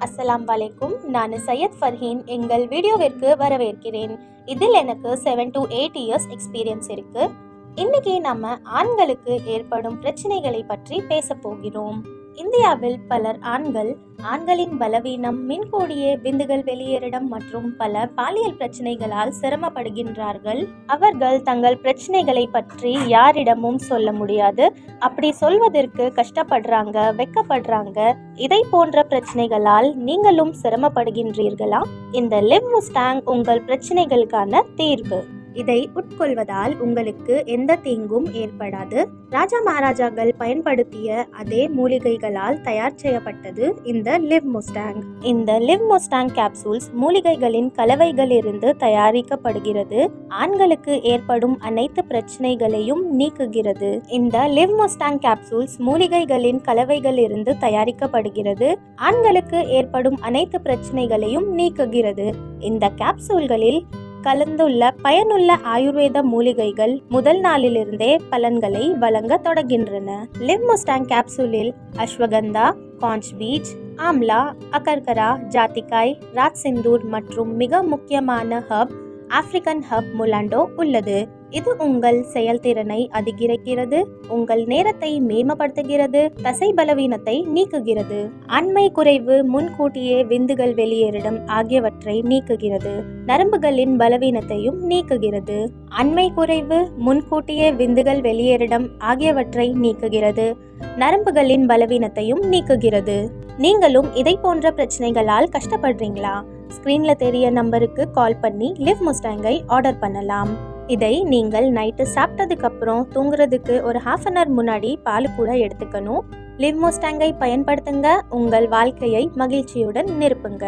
அஸ்ஸலாம் வலைக்கும். நான் சையத் ஃபர்ஹீன். எங்கள் வீடியோவிற்கு வரவேற்கிறேன். இதில் எனக்கு 7 to 8 இயர்ஸ் எக்ஸ்பீரியன்ஸ் இருக்கு. இன்னைக்கு நம்ம ஆண்களுக்கு ஏற்படும் பிரச்சனைகளை பற்றி பேச போகிறோம். இந்தியாவில் பலர் ஆண்களின் பலவீனம், மின்கூடிய விந்துகள் வெளியேறிடம் மற்றும் பல பாலியல் பிரச்சனைகளால் சிரமப்படுகின்றார்கள். அவர்கள் தங்கள் பிரச்சனைகளை பற்றி யாரிடமும் சொல்ல முடியாது. அப்படி சொல்வதற்கு கஷ்டப்படுறாங்க, வெக்கப்படுறாங்க. இதை போன்ற பிரச்சனைகளால் நீங்களும் சிரமப்படுகின்றீர்களா? இந்த லிவ் முஸ்டாங் உங்கள் பிரச்சனைகளுக்கான தீர்வு. இதை உட்கொள்வதால் உங்களுக்கு எந்த தீங்கும் ஏற்படாது. ராஜா மகாராஜாக்கள் பயன்படுத்திய அதே மூலிகைகளால் தயார் செய்யப்பட்டது இந்த லிவ் முஸ்டாங். இந்த லிவ் முஸ்டாங் கேப்சூல்ஸ் மூலிகைகளின் கலவைகளிலிருந்து தயாரிக்கப்படுகிறது. ஆண்களுக்கு ஏற்படும் அனைத்து பிரச்சனைகளையும் நீக்குகிறது. இந்த லிவ் முஸ்டாங் கேப்சூல்ஸ் மூலிகைகளின் கலவைகளிலிருந்து தயாரிக்கப்படுகிறது. ஆண்களுக்கு ஏற்படும் அனைத்து பிரச்சனைகளையும் நீக்குகிறது. இந்த கேப்சூல்களில் கலந்துள்ள பயனுள்ள ஆயுர்வேத மூலிகைகள் முதல் நாளிலிருந்தே பலன்களை வழங்க தொடங்கின்றன. லிவ் முஸ்டாங் கேப்சூலில் அஸ்வகந்தா, காஞ்ச் பீச், ஆம்லா, அகர்கரா, ஜாத்திக்காய், ராத் சிந்தூர் மற்றும் மிக முக்கியமான ஹர்ப் ஆப்பிரிக்கன் ஹர்ப் முலாண்டோ உள்ளது. இது உங்கள் செயல்திறனை அதிகரிக்கிறது, உங்கள் நேரத்தை மேம்படுத்துகிறது, தசை பலவீனத்தை நீக்குகிறது, ஆண்மை குறைவு, முன்கூட்டியே விந்துகள் வெளியேறிடம் ஆகியவற்றை நீக்குகிறது, நரம்புகளின் பலவீனத்தையும் நீக்குகிறது. ஆண்மை குறைவு, முன்கூட்டியே விந்துகள் வெளியேறிடம் ஆகியவற்றை நீக்குகிறது, நரம்புகளின் பலவீனத்தையும் நீக்குகிறது. நீங்களும் இதை போன்ற பிரச்சனைகளால் கஷ்டப்படுறீங்களா? ஸ்கிரீன்ல தெரிய நம்பருக்கு கால் பண்ணி லிவ் முஸ்டாங்கை ஆர்டர் பண்ணலாம். இதை நீங்கள் நைட்டு சாப்பிட்டதுக்கு அப்புறம் தூங்குறதுக்கு ஒரு ½ அன் ஹவர் முன்னாடி பால் கூட எடுத்துக்கணும். லிவ் முஸ்டாங்கை பயன்படுத்துங்க, உங்கள் வாழ்க்கையை மகிழ்ச்சியுடன் நிரப்புங்க.